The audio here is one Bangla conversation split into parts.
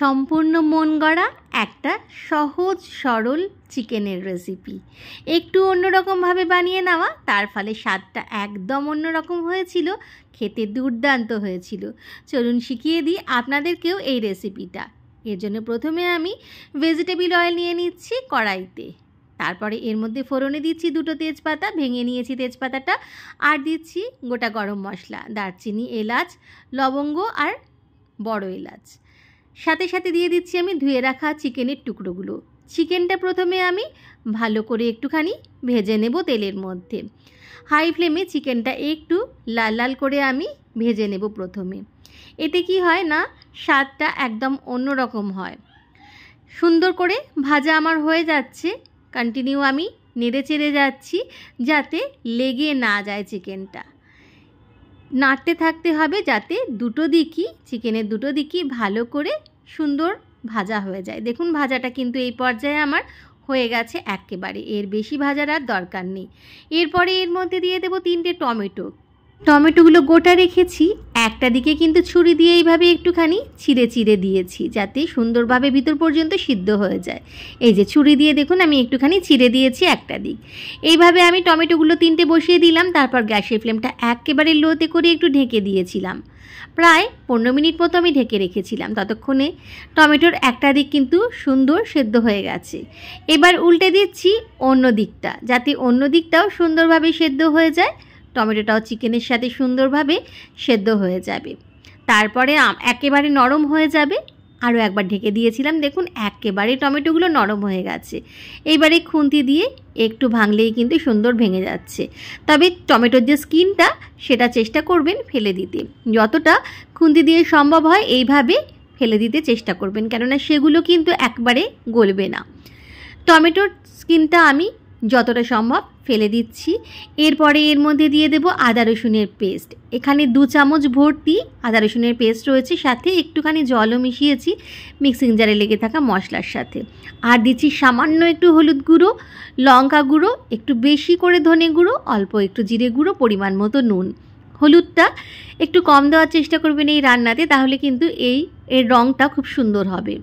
সম্পূর্ণ মন গড়া একটা সহজ সরল চিকেনের রেসিপি। একটু অন্যরকমভাবে বানিয়ে নেওয়া, তার ফলে স্বাদটা একদম অন্যরকম হয়েছিল, খেতে দুর্দান্ত হয়েছিল। চলুন শিখিয়ে দিই আপনাদেরকেও এই রেসিপিটা। এর জন্য প্রথমে আমি ভেজিটেবল অয়েল নিয়ে নিচ্ছি কড়াইতে। তারপরে এর মধ্যে ফোড়নে দিচ্ছি 2টো তেজপাতা, ভেঙে নিয়েছি তেজপাতাটা, আর দিচ্ছি গোটা গরম মশলা, দারচিনি, এলাচ, লবঙ্গ আর বড় এলাচ। সাথে সাথে দিয়ে দিচ্ছি আমি ধুয়ে রাখা চিকেনের টুকরোগুলো। চিকেনটা প্রথমে আমি ভালো করে একটুখানি ভেজে নেব তেলের মধ্যে। হাই ফ্লেমে চিকেনটা একটু লাল লাল করে আমি ভেজে নেব প্রথমে। এতে কি হয় না, স্বাদটা একদম অন্যরকম হয়। সুন্দর করে ভাজা আমার হয়ে যাচ্ছে, কন্টিনিউ আমি নেড়ে চেড়ে যাচ্ছি যাতে লেগে না যায় চিকেনটা। নাড়তে থাকতে হবে যাতে চিকেনের দুটো দিকই ভালো করে সুন্দর ভাজা হয়ে যায়। দেখুন ভাজাটা কিন্তু এই পর্যায়ে আমার হয়ে গেছে একেবারে, এর বেশি ভাজার আর দরকার নেই। এরপরে এর মধ্যে দিয়ে দেবো 3টে টমেটোগুলো গোটা রেখেছি। একটা দিকে কিন্তু ছুরি দিয়ে এইভাবে একটুখানি চিড়ে চিড়ে দিয়েছি যাতে সুন্দরভাবে ভিতর পর্যন্ত সিদ্ধ হয়ে যায়। এই যে ছুরি দিয়ে দেখুন আমি একটুখানি চিড়ে দিয়েছি একটা দিক। এইভাবে আমি টমেটোগুলো 3টে বসিয়ে দিলাম। তারপর গ্যাসের ফ্লেমটা একেবারে লোতে করে একটু ঢেকে দিয়েছিলাম। প্রায় 15 মিনিট মতো আমি ঢেকে রেখেছিলাম। ততক্ষণে টমেটোর একটা দিক কিন্তু সুন্দর সেদ্ধ হয়ে গেছে। এবার উল্টে দিচ্ছি অন্য দিকটা, যাতে অন্য দিকটাও সুন্দরভাবে সেদ্ধ হয়ে যায়, টমেটোটাও চিকেনের সাথে সুন্দরভাবে সেদ্ধ হয়ে যাবে। তারপরে একেবারে নরম হয়ে যাবে। আরও একবার ঢেকে দিয়েছিলাম, দেখুন একেবারে টমেটোগুলো নরম হয়ে গেছে। এইবারে খুন্তি দিয়ে একটু ভাঙলেই কিন্তু সুন্দর ভেঙে যাচ্ছে। তবে টমেটোর যে স্কিনটা সেটা চেষ্টা করবেন ফেলে দিতে, যতটা খুন্তি দিয়ে সম্ভব হয় এইভাবে ফেলে দিতে চেষ্টা করবেন, কেননা সেগুলো কিন্তু একবারে গলবে না। টমেটোর স্কিনটা আমি যতটা সম্ভব ফেলে দিচ্ছি। এরপরে এর মধ্যে দিয়ে দেব আদা রসুনের পেস্ট। এখানে 2 চামচ ভর্তি আদা রসুনের পেস্ট রয়েছে, সাথে একটুখানি জলও মিশিয়েছি মিক্সিং জারে লেগে থাকা মশলার সাথে। আর দিচ্ছি সামান্য একটু হলুদ গুঁড়ো, লঙ্কা গুঁড়ো, একটু বেশি করে ধনে গুঁড়ো, অল্প একটু জিরে গুঁড়ো, পরিমাণ মতো নুন। হলুদটা একটু কম দেওয়ার চেষ্টা করবেন এই রান্নাতে, তাহলে কিন্তু এর রঙটা খুব সুন্দর হবে।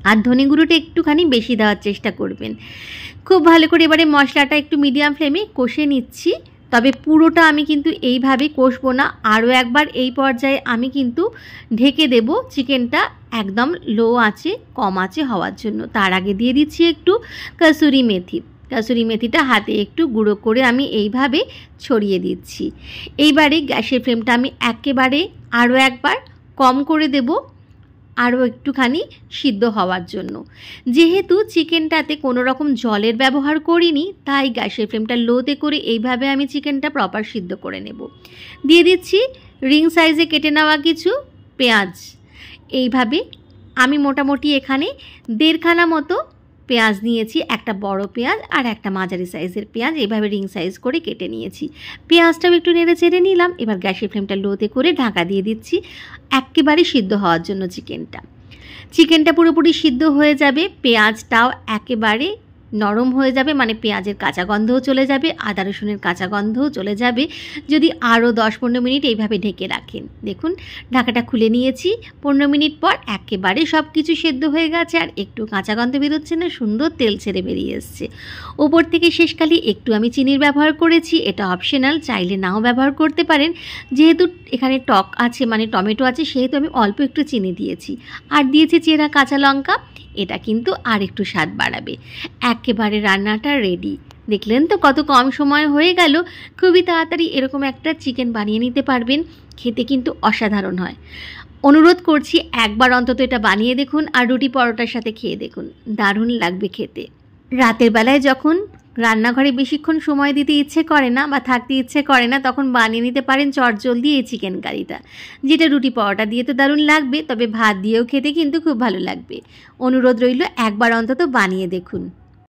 আর ধনে গুঁড়োটা একটুখানি বেশি দেওয়ার চেষ্টা করবেন। খুব ভালো করে এবারে মশলাটা একটু মিডিয়াম ফ্লেমে কষে নিচ্ছি। তবে পুরোটা আমি কিন্তু এইভাবে কষবো না, আরও একবার এই পর্যায়ে আমি কিন্তু ঢেকে দেব চিকেনটা একদম লো আঁচে, কম আঁচে হওয়ার জন্য। তার আগে দিয়ে দিচ্ছি একটু কসুরি মেথিটা হাতে একটু গুঁড়ো করে আমি এইভাবে ছড়িয়ে দিচ্ছি। এইবারে গ্যাসের ফ্লেমটা আমি একেবারে আরও একবার কম করে দেব, আরও একটুখানি সিদ্ধ হওয়ার জন্য। যেহেতু চিকেনটাতে কোনো রকম জলের ব্যবহার করিনি, তাই গ্যাসের ফ্লেমটা লোতে করে এইভাবে আমি চিকেনটা প্রপার সিদ্ধ করে নেব। দিয়ে দিচ্ছি রিং সাইজে কেটে নেওয়া কিছু পেঁয়াজ। এইভাবে আমি মোটামুটি এখানে 1.5 খানা মতো পেঁয়াজ নিয়েছি, একটা বড় পেঁয়াজ আর একটা মাঝারি সাইজের পেঁয়াজ এইভাবে রিং সাইজ করে কেটে নিয়েছি। পেঁয়াজটাও একটু নেড়ে চেড়ে নিলাম। এবার গ্যাসের ফ্লেমটা লোতে করে ঢাকা দিয়ে দিচ্ছি একেবারে সিদ্ধ হওয়ার জন্য। চিকেনটা পুরোপুরি সিদ্ধ হয়ে যাবে, পেঁয়াজটাও একেবারে নরম হয়ে যাবে, মানে পেঁয়াজের কাঁচা গন্ধও চলে যাবে, আদা রসুনের কাঁচা গন্ধও চলে যাবে যদি আরও 10-15 মিনিট এইভাবে ঢেকে রাখেন। দেখুন ঢাকাটা খুলে নিয়েছি। 15 মিনিট পর একেবারে সব কিছু সেদ্ধ হয়ে গেছে, আর একটু কাঁচা গন্ধ বেরোচ্ছে না, সুন্দর তেল ছেড়ে বেরিয়ে এসছে। ওপর থেকে শেষকালে একটু আমি চিনির ব্যবহার করেছি, এটা অপশনাল, চাইলে নাও ব্যবহার করতে পারেন। যেহেতু এখানে টক আছে, মানে টমেটো আছে, সেহেতু আমি অল্প একটু চিনি দিয়েছি। আর দিয়েছি চেরা কাঁচা লঙ্কা, এটা কিন্তু আর একটু স্বাদ বাড়াবে। একেবারে রান্নাটা রেডি। দেখলেন তো কত কম সময় হয়ে গেল। খুবই তাড়াতাড়ি এরকম একটা চিকেন বানিয়ে নিতে পারবেন, খেতে কিন্তু অসাধারণ হয়। অনুরোধ করছি একবার অন্তত এটা বানিয়ে দেখুন, আর রুটি পরোটার সাথে খেয়ে দেখুন, দারুণ লাগবে খেতে। রাতের বেলায় যখন রান্নাঘরে বেশিক্ষণ সময় দিতে ইচ্ছে করে না বা থাকতে ইচ্ছে করে না, তখন বানিয়ে নিতে পারেন চটজলদি এই চিকেন কারিটা, যেটা রুটি পরোটা দিয়ে তো দারুণ লাগবে, তবে ভাত দিয়েও খেতে কিন্তু খুব ভালো লাগবে। অনুরোধ রইল একবার অন্তত বানিয়ে দেখুন।